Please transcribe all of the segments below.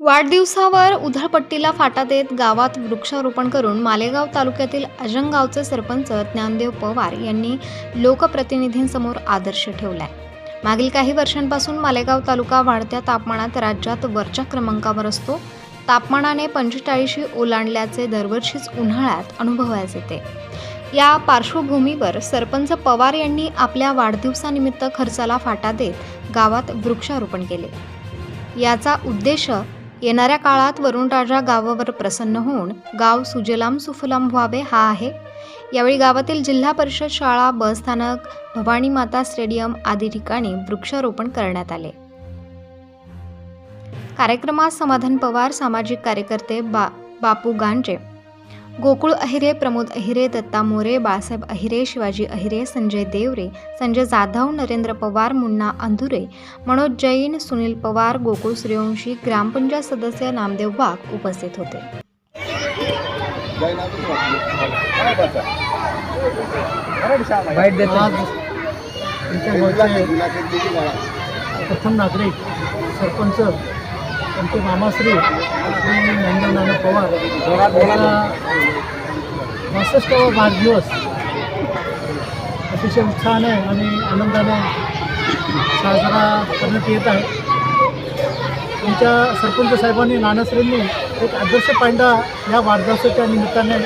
वाढदिवसावर उधळपट्टीला फाटा देत गावात वृक्षारोपण करून मालेगाव तालुक्यातील अजंगावचे सरपंच ज्ञानदेव पवार यांनी लोकप्रतिनिधींसमोर आदर्श ठेवलाय। मागील काही वर्षांपासून मालेगाव तालुका वाढत्या तापमानात राज्यात वरच्या क्रमांकावर असतो। तापमानाने 45 ओलांडल्याचे दरवर्षीच उन्हाळ्यात अनुभवायला येते। या पार्श्वभूमीवर सरपंच पवार यांनी आपल्या वाढदिवसानिमित्त खर्चाला फाटा देत गावात वृक्षारोपण केले। याचा उद्देश येणाऱ्या काळात वरुणराजा गावावर प्रसन्न होऊन गाव सुजलाम सुफलाम व्हावे हा आहे। यावेळी गावातील जिल्हा परिषद शाळा, बस स्थानक, भवानी माता स्टेडियम आदी ठिकाणी वृक्षारोपण करण्यात आले। कार्यक्रमात समाधान पवार, सामाजिक कार्यकर्ते बापू गांजे, गोकुळ अहिरे, प्रमोद अहिरे, दत्ता मोरे, बाळासाहेब अहिरे, शिवाजी अहिरे, संजय देवरे, संजय जाधव, नरेंद्र पवार, मुन्ना अंधुरे, मनोज जैन, सुनील पवार, गोकुळ सूर्यवंशी, ग्रामपंचायत सदस्य नामदेव वाघ उपस्थित होते। प्रथम नागरिक सरपंच आमचे मामाश्री ज्ञानदेव नाना पवार यांचा 65वा वाढदिवस अतिशय उत्साहाने आणि आनंदाने साजरा करण्यात येत आहे। आमच्या सरपंच साहेबांनी, नानाश्रींनी एक आदर्श पायंडा या वाढदिवसाच्या निमित्ताने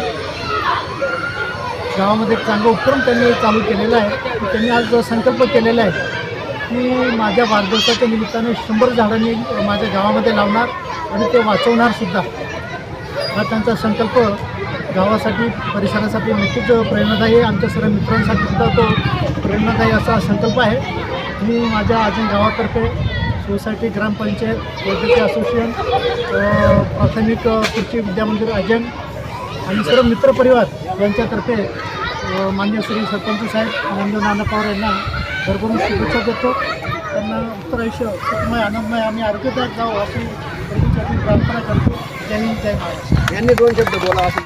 गावामध्ये एक चांगला उपक्रम त्यांनी चालू केलेला आहे। त्यांनी आज संकल्प केलेला आहे की माझ्या वाढदिवसाच्या निमित्ताने 100 झाडांनी माझ्या गावामध्ये लावणार आणि ते वाचवणारसुद्धा। हा त्यांचा संकल्प गावासाठी, परिसरासाठी नक्कीच प्रेरणादायी आहे। आमच्या सर्व मित्रांसाठी सुद्धा तो प्रेरणादायी असा संकल्प आहे। मी माझ्या अजून गावातर्फे सोसायटी, ग्रामपंचायत, वैद्यकीय असोसिएशन, प्राथमिक कृषी विद्यामंदिर अजन आणि सर्व मित्रपरिवार यांच्यातर्फे मान्य श्री सरपंच साहेब ज्ञानदेव नाना पवार यांना भरभरून शुभेच्छा देतो। त्यांना उत्तर आयुष्य सुखमय, आनंदमय आणि आरोग्यदायक जावं अशी प्रार्थना करतो। जय हिंद, जय महाराष्ट्र। यांनी 2 शब्द बोला।